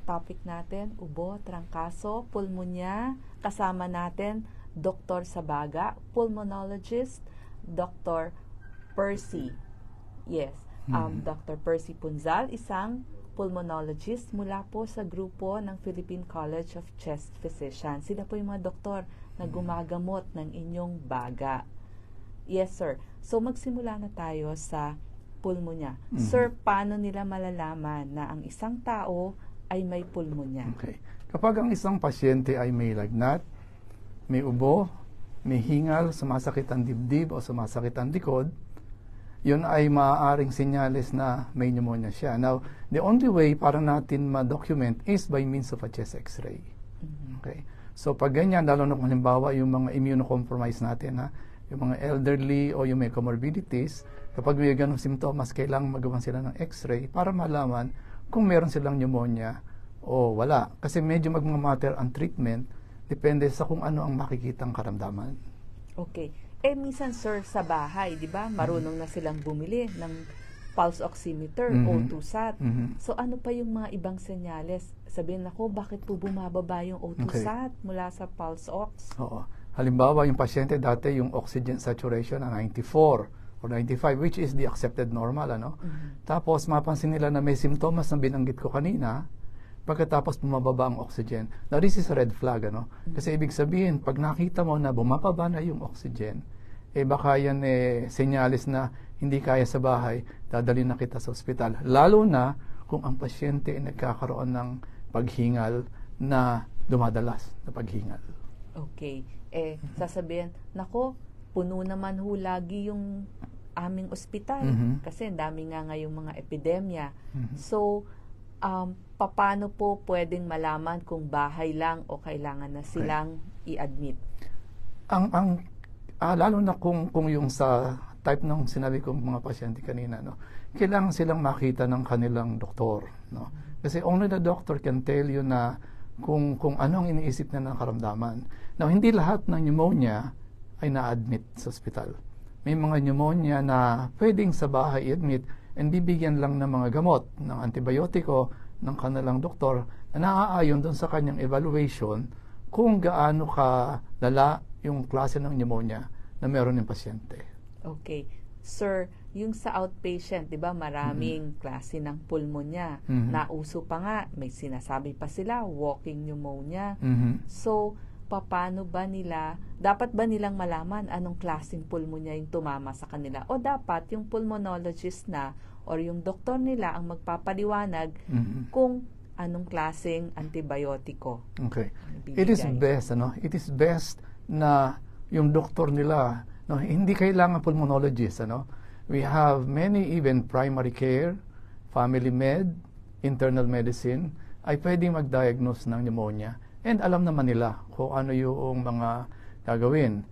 topic natin, ubo, trangkaso, pulmonya. Kasama natin, Dr. Sabaga, pulmonologist, Dr. Percy. Yes, Dr. Percy Punzal, isang pulmonologist mula po sa grupo ng Philippine College of Chest Physicians. Sila po yung mga doktor na gumagamot ng inyong baga. Yes, sir. So, magsimula na tayo sa pulmonya. Sir, paano nila malalaman na ang isang tao ay may pulmonya? Okay. Kapag ang isang pasyente ay may lagnat, may ubo, may hingal, sumasakit ang dibdib o sumasakit ang likod, yun ay maaaring senyales na may pneumonia siya. Now, the only way para natin ma-document is by means of a chest x-ray. Okay. So, pag ganyan, lalo na kung halimbawa yung mga immunocompromised natin, yung mga elderly o yung may comorbidities, kapag may ganong simptomas, kailangan magawan sila ng x-ray para malaman kung meron silang pneumonia o wala. Kasi medyo magmamatter ang treatment, depende sa kung ano ang makikitang karamdaman. Okay. Minsan, sir, sa bahay, di ba, marunong na silang bumili ng pulse oximeter, O2 sat. So, ano pa yung mga ibang senyales? Sabihin ako, bakit po bumababa yung O2 sat mula sa pulse ox? Oo. Halimbawa, yung pasyente dati, yung oxygen saturation na 94 or 95, which is the accepted normal, Tapos, mapansin nila na may simptomas na binanggit ko kanina, pagkatapos bumababa ang oxygen. Now, this is a red flag, Kasi ibig sabihin, pag nakita mo na bumababa na yung oxygen, baka yan senyalis na hindi kaya sa bahay, dadalhin na kita sa ospital. Lalo na kung ang pasyente ay nagkakaroon ng paghingal na dumadalas na paghingal. Okay. Sasabihin, nako, puno naman ho lagi yung aming ospital. Kasi dami nga ngayong mga epidemya. So, paano po pwedeng malaman kung bahay lang o kailangan na silang i-admit? Lalo na kung yung sa type ng sinabi kong mga pasyente kanina, kailangan silang makita ng kanilang doktor. Kasi only the doctor can tell you na kung ano ang iniisip na ng karamdaman. Now, hindi lahat ng pneumonia ay na-admit sa ospital. May mga pneumonia na pwedeng sa bahay i-admit and bibigyan lang ng mga gamot, ng antibiotiko, ng kanilang doktor na naaayon doon sa kanyang evaluation kung gaano ka lala yung klase ng pneumonia na meron ng pasyente. Okay. Sir, yung sa outpatient, di ba, maraming klase ng pulmonya. Nauso pa nga, may sinasabi pa sila, walking pneumonia. So, paano ba dapat ba nilang malaman anong klaseng pulmonya yung tumama sa kanila? O dapat yung pulmonologist na or yung doktor nila ang magpapaliwanag kung anong klaseng antibiotiko? Okay. It is best, It is best na yung doktor nila, hindi kailangan pulmonologist, We have many even primary care, family med, internal medicine ay pwedeng mag-diagnose ng pneumonia. And alam naman nila kung ano yung mga gagawin.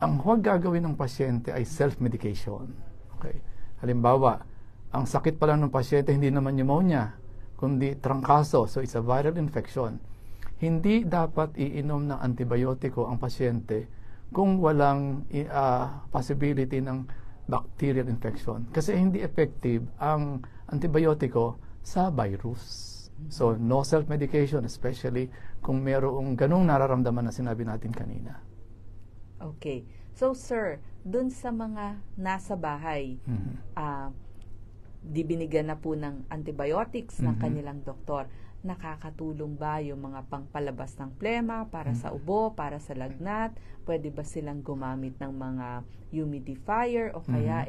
Ang huwag gagawin ng pasyente ay self-medication. Okay. Halimbawa, ang sakit pala ng pasyente hindi naman pneumonia, kundi trangkaso, so it's a viral infection. Hindi dapat iinom ng antibiotiko ang pasyente kung walang possibility ng bacterial infection. Kasi hindi effective ang antibiotiko sa virus. So, no self-medication, especially kung mayroong ganung nararamdaman na sinabi natin kanina. Okay. So, sir, dun sa mga nasa bahay, di binigyan na po ng antibiotics ng kanilang doktor, nakakatulong ba yung mga pangpalabas ng plema para sa ubo, para sa lagnat? Pwede ba silang gumamit ng mga humidifier o kaya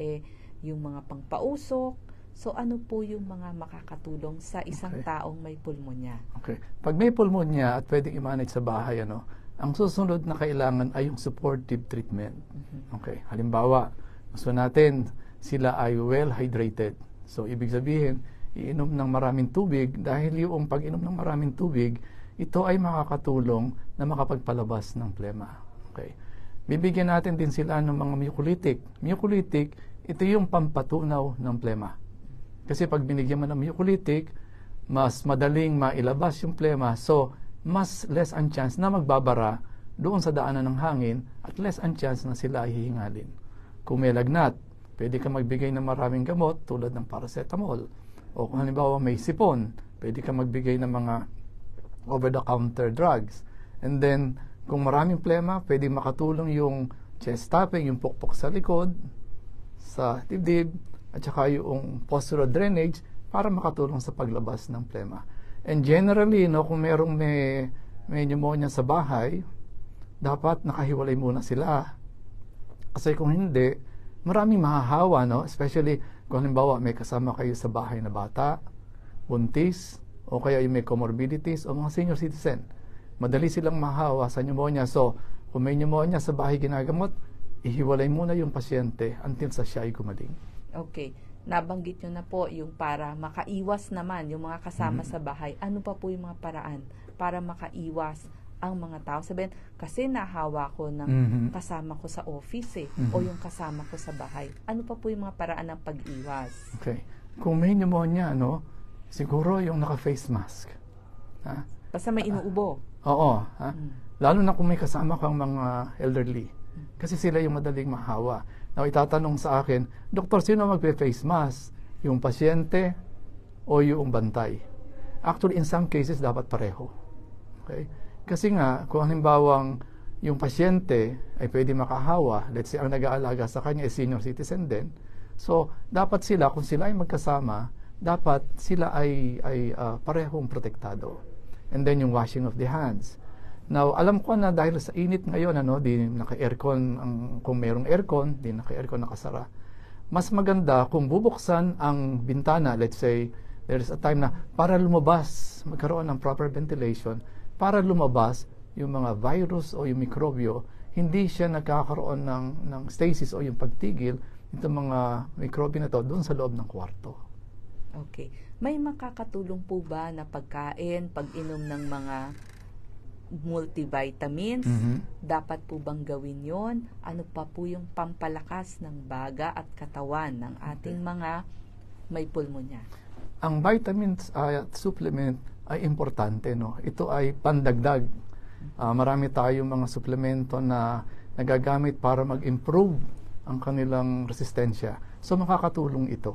yung mga pangpausok? So, ano po yung mga makakatulong sa isang taong may pulmonya? Okay. Pag may pulmonya at pwedeng i-manage sa bahay, ang susunod na kailangan ay yung supportive treatment. Okay. Halimbawa, gusto natin sila ay well hydrated. So, ibig sabihin, iinom ng maraming tubig dahil yung pag-inom ng maraming tubig, ito ay makakatulong na makapagpalabas ng plema. Okay. Bibigyan natin din sila ng mga mucolytic. Mucolytic, ito yung pampatunaw ng plema. Kasi pag binigyan mo ng mucolytic, mas madaling mailabas yung plema. So, mas less ang chance na magbabara doon sa daanan ng hangin at less ang chance na sila ay hihingalin. Kung may lagnat, pwede ka magbigay ng maraming gamot tulad ng paracetamol. O kung halimbawa may sipon, pwede ka magbigay ng mga over-the-counter drugs. And then, kung maraming plema, pwede makatulong yung chest tapping, yung pukpok sa likod, sa dibdib, at saka yung postural drainage para makatulong sa paglabas ng plema. And generally, no, kung merong may pneumonia sa bahay, dapat nakahiwalay muna sila. Kasi kung hindi, maraming mahahawa, no? Especially kung halimbawa may kasama kayo sa bahay na bata, buntis, o kaya yung may comorbidities, o mga senior citizen. Madali silang mahahawa sa pneumonia. So, kung may pneumonia sa bahay ginagamot, ihiwalay muna yung pasyente until sa siya ay gumaling. Okay. Nabanggit nyo na po yung para makaiwas naman yung mga kasama sa bahay. Ano pa po yung mga paraan para makaiwas ang mga tao? Sabihin, kasi nahawa ko ng kasama ko sa office o yung kasama ko sa bahay. Ano pa po yung mga paraan ng pag-iwas? Okay. Kung may pneumonia, no, siguro yung naka-face mask. Ha? Basta may inuubo. Oo. Ha? Lalo na kung may kasama kang mga elderly. Kasi sila yung madaling mahawa. Now, itatanong sa akin, Doktor, sino magpe-face mask? Yung pasyente o yung bantay? Actually, in some cases, dapat pareho. Okay? Kasi nga, kung halimbawang yung pasyente ay pwede makahawa, let's say, ang nag-aalaga sa kanya ay senior citizen din, so, dapat sila, kung sila ay magkasama, dapat sila ay parehong protektado. And then, yung washing of the hands. Now, alam ko na dahil sa init ngayon, di naka-aircon, kung mayroong aircon, di naka-aircon nakasara. Mas maganda kung bubuksan ang bintana, let's say, there's a time na para lumabas, magkaroon ng proper ventilation, para lumabas yung mga virus o yung mikrobyo, hindi siya nagkakaroon ng stasis o yung pagtigil itong mga mikrobyo na to doon sa loob ng kwarto. Okay. May makakatulong po ba na pagkain, pag-inom ng mga multivitamins? Dapat po bang gawin yon? Ano pa po yung pampalakas ng baga at katawan ng ating mga may pulmonya? Ang vitamins at supplement ay importante, no? Ito ay pandagdag. Marami tayong mga suplemento na nagagamit para mag-improve ang kanilang resistensya. So makakatulong ito.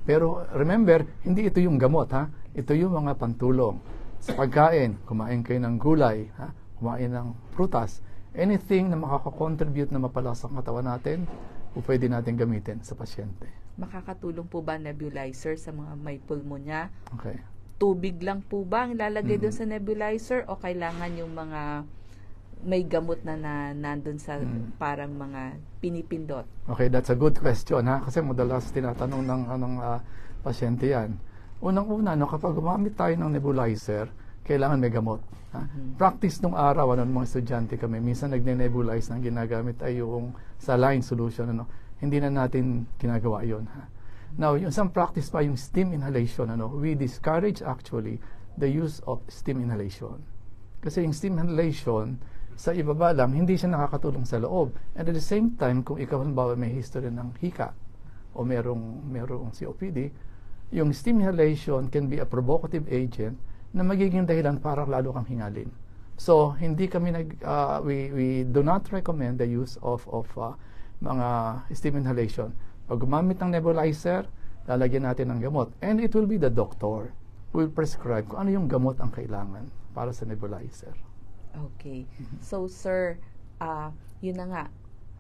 Pero remember, hindi ito yung gamot, ha? Ito yung mga pantulong. Sa pagkain, kumain kayo ng gulay, kumain ng prutas, anything na makakakontribute na mapalakas ang katawan natin, pwede natin gamitin sa pasyente. Makakatulong po ba nebulizer sa mga may pulmonya? Okay. Tubig lang po ba ang ilalagay doon sa nebulizer o kailangan yung mga may gamot na nandun sa parang mga pinipindot? Okay, that's a good question, ha? Kasi madalas tinatanong ng pasyente yan. Unang-una, kapag gumamit tayo ng nebulizer, kailangan may gamot. Practice nung araw, mga estudyante kami, minsan nagne-nebulize ng ginagamit ay yung saline solution. Hindi na natin ginagawa yun. Now, yung isang practice pa, yung steam inhalation. We discourage actually the use of steam inhalation. Kasi yung steam inhalation, sa ibaba lang, hindi siya nakakatulong sa loob. And at the same time, kung ikaw halimbawa may history ng hika o merong COPD, yung steam inhalation can be a provocative agent na magiging dahilan para lalo kang hingalin. So, hindi kami we do not recommend the use of mga steam inhalation. Pag gumamit ng nebulizer, lalagyan natin ng gamot. And it will be the doctor who will prescribe kung ano yung gamot ang kailangan para sa nebulizer. Okay. So, sir, yun na nga.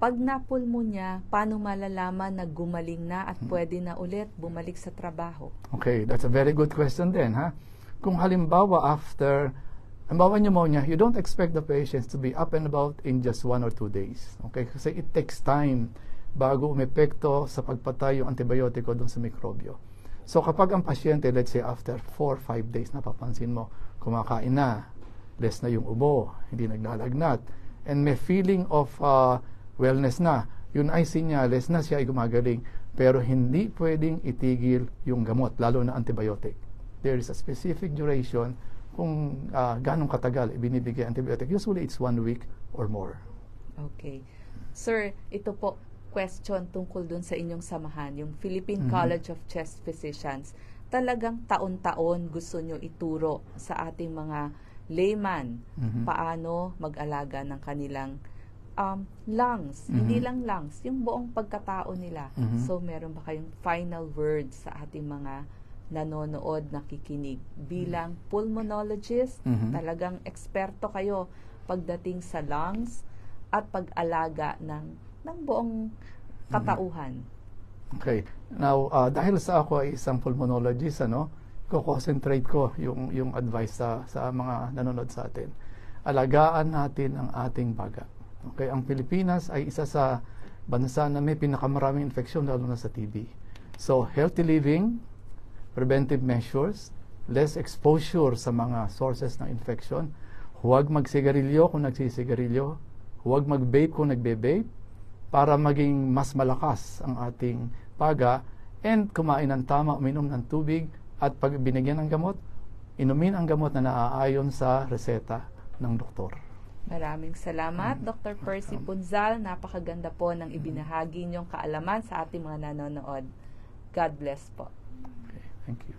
Pag napulmonya, paano malalaman na gumaling na at pwede na ulit bumalik sa trabaho? Okay, that's a very good question din, ha? Kung halimbawa halimbawa pneumonia, you don't expect the patients to be up and about in just 1 or 2 days. Okay? Kasi it takes time bago umepekto sa pagpatay yung antibiotiko doon sa mikrobyo. So kapag ang pasyente, let's say after 4 or 5 days, napapansin mo, kumakain na, less na yung ubo, hindi naglalagnat, and may feeling of wellness na, yun ay sinyales na siya ay gumagaling, pero hindi pwedeng itigil yung gamot, lalo na antibiotic. There is a specific duration kung ganong katagal ibinibigay antibiotic. Usually it's 1 week or more. Okay. Sir, ito po question tungkol dun sa inyong samahan, yung Philippine College of Chest Physicians. Talagang taon-taon gusto nyo ituro sa ating mga layman paano mag-alaga ng kanilang lungs. Hindi lang lungs, yung buong pagkatao nila. So, meron ba kayong final words sa ating mga nanonood, nakikinig. Bilang pulmonologist, talagang eksperto kayo pagdating sa lungs at pag-alaga ng buong katauhan. Okay. Now, dahil sa ako ay isang pulmonologist, ko-concentrate ko yung advice sa mga nanonood sa atin. Alagaan natin ang ating baga. Okay, ang Pilipinas ay isa sa bansa na may pinakamaraming infeksyon, lalo na sa TB. So, healthy living, preventive measures, less exposure sa mga sources ng infection, huwag magsigarilyo kung nagsisigarilyo, huwag mag-vape kung nagbe-vape, para maging mas malakas ang ating baga, and kumain ng tama, uminom ng tubig, at pag binigyan ng gamot, inumin ang gamot na naaayon sa reseta ng doktor. Maraming salamat, Dr. Percy Punzal. Napakaganda po ng ibinahagi niyong kaalaman sa ating mga nanonood. God bless po. Okay, thank you.